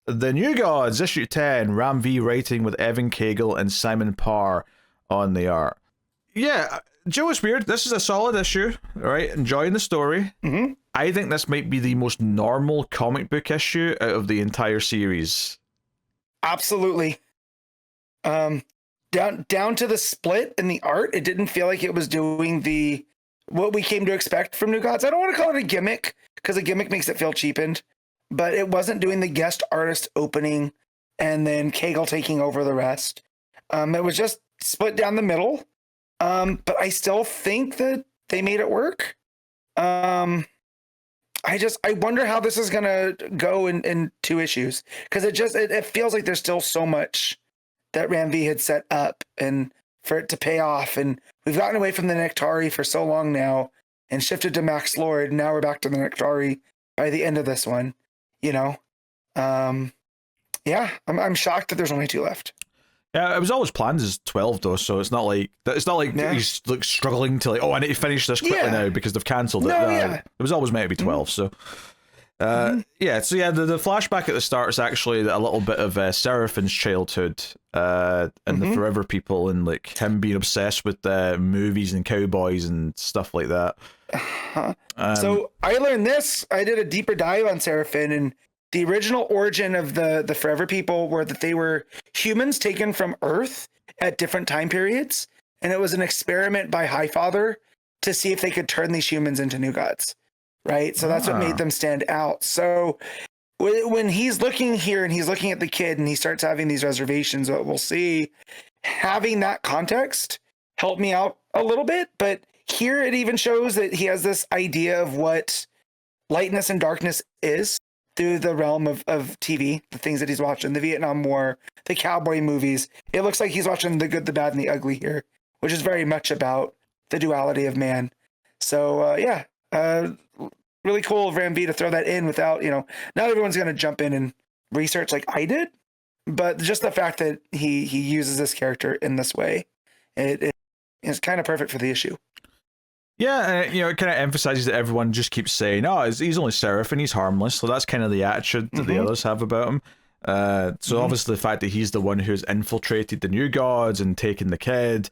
The New Gods, issue 10, Ram V writing with Evan Cagle and Simon Parr on the art. Yeah, Joe, it's weird. This is a solid issue, right? Enjoying the story. Mm-hmm. I think this might be the most normal comic book issue out of the entire series. Absolutely. Down to the split in the art, it didn't feel like it was doing what we came to expect from New Gods. I don't want to call it a gimmick, because a gimmick makes it feel cheapened, but it wasn't doing the guest artist opening and then Cagle taking over the rest. It was just split down the middle. But I still think that they made it work. I wonder how this is gonna go in 2 issues, because it feels like there's still so much that Ram V had set up and for it to pay off, and we've gotten away from the Nectari for so long now and shifted to Max Lord, and now we're back to the Nectari by the end of this one. I'm shocked that there's only 2 left. Yeah, it was always planned as 12 though, so it's not like he's like struggling to like, oh, I need to finish this quickly now because they've cancelled it. It was always meant to be 12, so the flashback at the start is actually a little bit of Seraphin's childhood and the Forever People, and like him being obsessed with movies and cowboys and stuff like that. So I learned this. I did a deeper dive on Seraphin, and the original origin of the Forever People were that they were humans taken from Earth at different time periods, and it was an experiment by Highfather to see if they could turn these humans into new gods, right? So that's what made them stand out. So when he's looking here and he's looking at the kid and he starts having these reservations, what we'll see, having that context helped me out a little bit. But here it even shows that he has this idea of what lightness and darkness is, through the realm of TV, the things that he's watching, the Vietnam War, the cowboy movies. It looks like he's watching The Good, the Bad, and the Ugly here, which is very much about the duality of man. So, really cool of Ram V to throw that in without, not everyone's going to jump in and research like I did, but just the fact that he uses this character in this way, it is kind of perfect for the issue. Yeah, it kind of emphasizes that everyone just keeps saying, oh, he's only Seraphin, he's harmless. So that's kind of the attitude that the others have about him. Obviously the fact that he's the one who's infiltrated the New Gods and taken the kid.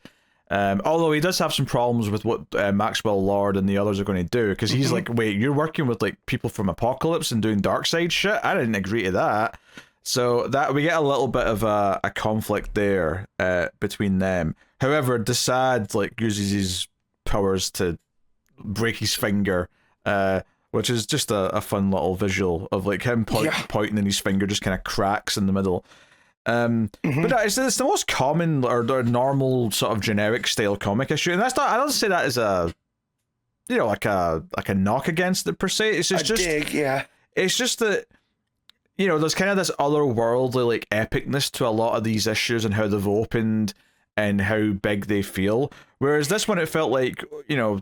Although he does have some problems with what Maxwell Lord and the others are going to do, because he's like, wait, you're working with like people from Apocalypse and doing dark side shit? I didn't agree to that. So that we get a little bit of a conflict there between them. However, Desaad like uses his powers to break his finger, which is just a fun little visual of like him pointing and his finger just kind of cracks in the middle. But it's the most common or normal sort of generic style comic issue, and that's not. I don't say that as a, like a knock against it per se. It's just dig, yeah. It's just that there's kind of this otherworldly like epicness to a lot of these issues and how they've opened and how big they feel. Whereas this one, it felt like,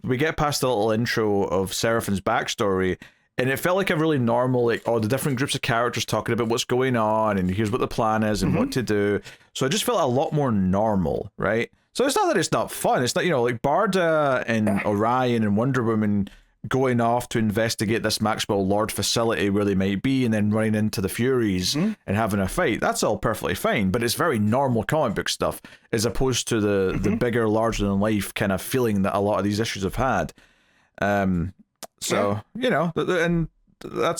we get past the little intro of Seraphin's backstory, and it felt like a really normal, like, the different groups of characters talking about what's going on, and here's what the plan is, and what to do. So it just felt a lot more normal, right? So it's not that it's not fun. It's not, like Barda and Orion and Wonder Woman going off to investigate this Maxwell Lord facility where they might be, and then running into the Furies and having a fight. That's all perfectly fine, but it's very normal comic book stuff as opposed to the bigger, larger than life kind of feeling that a lot of these issues have had. And that's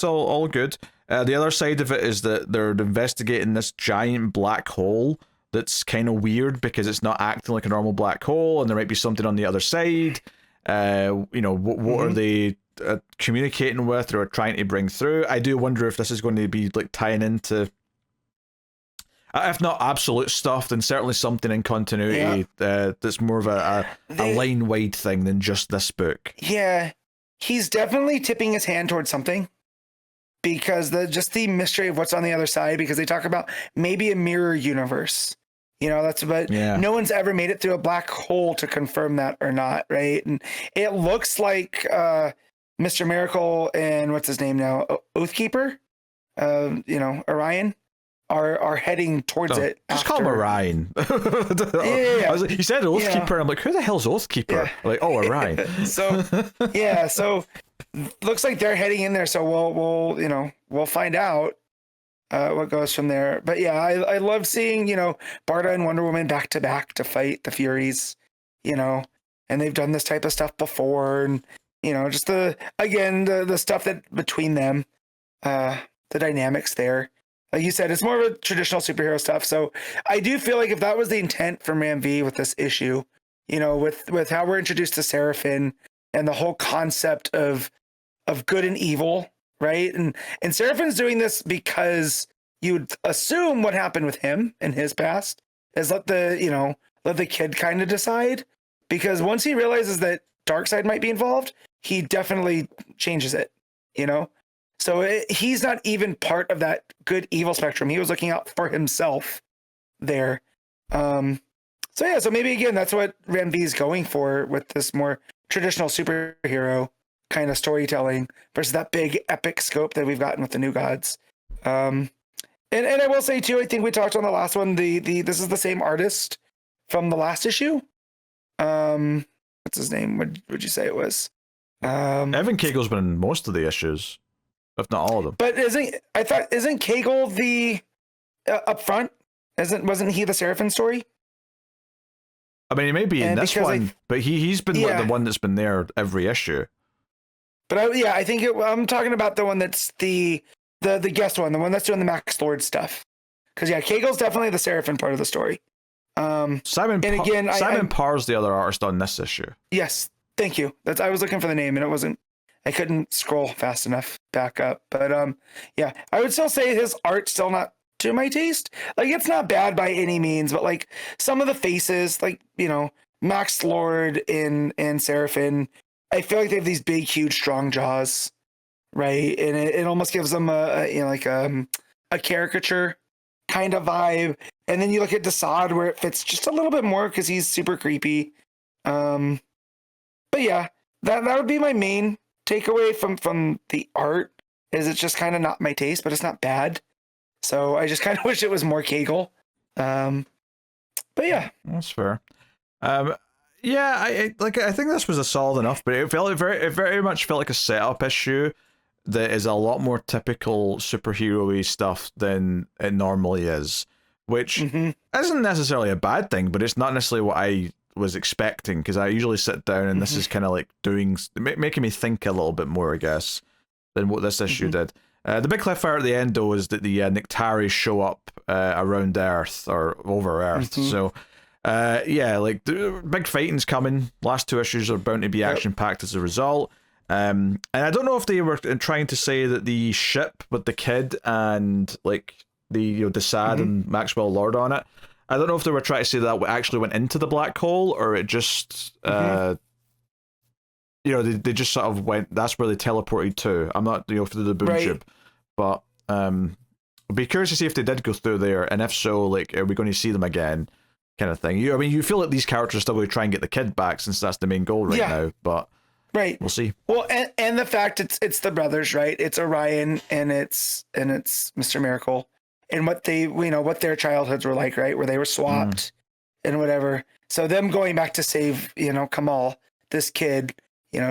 all good. The other side of it is that they're investigating this giant black hole that's kind of weird because it's not acting like a normal black hole, and there might be something on the other side. What are they communicating with or trying to bring through? I do wonder if this is going to be like tying into, if not absolute stuff, then certainly something in continuity that's more of a line-wide thing than just this book. Yeah, he's definitely tipping his hand towards something, because the mystery of what's on the other side, because they talk about maybe a mirror universe. No one's ever made it through a black hole to confirm that or not, right? And it looks like Mr. Miracle and what's his name now, Oathkeeper, Orion, are heading towards it. Just call him Orion. I was like, he said Oathkeeper. I'm like, who the hell's Oathkeeper? Yeah. Like, Orion. So looks like they're heading in there. So we'll find out. what goes from there. But yeah, I love seeing, Barda and Wonder Woman back to back to fight the Furies, and they've done this type of stuff before, and just the stuff that between them, the dynamics there. Like you said, it's more of a traditional superhero stuff. So I do feel like if that was the intent from Ram V with this issue, with how we're introduced to Seraphim and the whole concept of good and evil, right? And Seraphim's doing this because you'd assume what happened with him in his past is let the kid kind of decide, because once he realizes that Darkseid might be involved, he definitely changes it, So he's not even part of that good evil spectrum. He was looking out for himself there. So maybe again, that's what Ram V is going for with this more traditional superhero kind of storytelling versus that big epic scope that we've gotten with the New Gods. And I will say too, I think we talked on the last one, this is the same artist from the last issue. What's his name? Would you say it was? Evan Cagle's been in most of the issues, if not all of them. But isn't CAGLE the up front? Wasn't he the Seraphim story? I mean, he may be in this one, but he's been like the one that's been there every issue. But I think I'm talking about the one that's the guest one, the one that's doing the Max Lord stuff. Because CAGLE's definitely the Seraphim part of the story. Simon PARR's the other artist on this issue. Yes, thank you. I was looking for the name and I couldn't scroll fast enough back up. But I would still say his art's still not to my taste. Like, it's not bad by any means, but like some of the faces, like, Max Lord and Seraphim, I feel like they have these big, huge, strong jaws, right? And it almost gives them a caricature kind of vibe. And then you look at Desaad where it fits just a little bit more because he's super creepy. But yeah, that would be my main takeaway from the art, is it's just kind of not my taste, but it's not bad. So I just kind of wish it was more CAGLE. But yeah, that's fair. I think this was a solid enough, but it very much felt like a setup issue that is a lot more typical superhero-y stuff than it normally is, which isn't necessarily a bad thing, but it's not necessarily what I was expecting, because I usually sit down and this is kind of like making me think a little bit more, I guess, than what this issue did. The big cliffhanger at the end, though, is that the Nictaris show up around Earth or over Earth. So, like the big fighting's coming. Last two issues are bound to be action-packed as a result. And I don't know if they were trying to say that the ship with the kid and like the Desaad and Maxwell Lord on it, I don't know if they were trying to say that actually went into the black hole, or it just they just sort of went, that's where they teleported to. I'm not through the boom tube, but I'd be curious to see if they did go through there, and if so, like, are we going to see them again, kind of thing. You feel like these characters still going to try and get the kid back, since that's the main goal right now, but we'll see. Well, and the fact it's the brothers, right? It's Orion and it's Mr. Miracle, and what what their childhoods were like, right? Where they were swapped and whatever. So them going back to save, Kamal, this kid,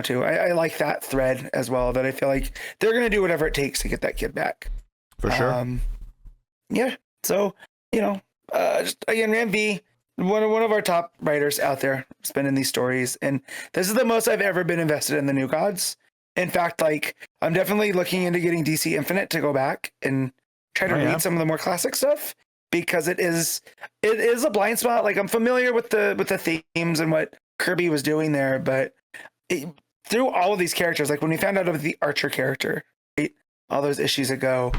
too. I like that thread as well, that I feel like they're going to do whatever it takes to get that kid back. For sure. So, just again, Ram V, one of our top writers out there, spinning these stories. And this is the most I've ever been invested in the New Gods. In fact, like, I'm definitely looking into getting DC Infinite to go back and try to read some of the more classic stuff, because it is a blind spot. Like, I'm familiar with the themes and what Kirby was doing there, but through all of these characters, like when we found out about the Archer character, right, all those issues ago,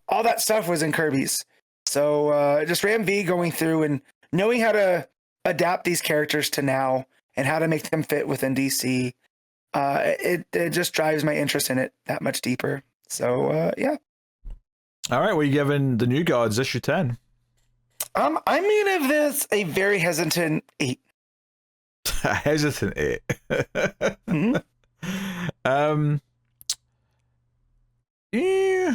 all that stuff was in Kirby's. So just Ram V going through and knowing how to adapt these characters to now and how to make them fit within DC, it just drives my interest in it that much deeper. So yeah. All right, what are you giving the New Gods issue 10? I'm gonna give this a very hesitant 8. Hesitant 8. Yeah.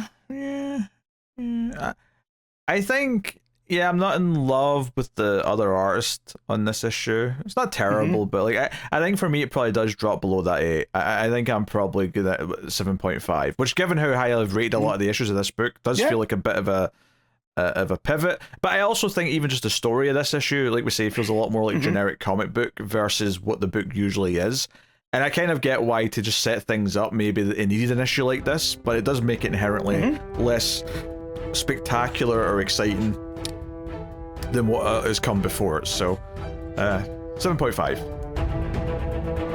I think Yeah, I'm not in love with the other artist on this issue. It's not terrible, but like I think for me it probably does drop below that 8. I think I'm probably good at 7.5, which given how high I've rated a lot of the issues of this book does feel like a bit of a pivot. But I also think even just the story of this issue, like we say, feels a lot more like generic comic book versus what the book usually is. And I kind of get why to just set things up, maybe it needed an issue like this, but it does make it inherently less spectacular or exciting than what has come before. So 7.5.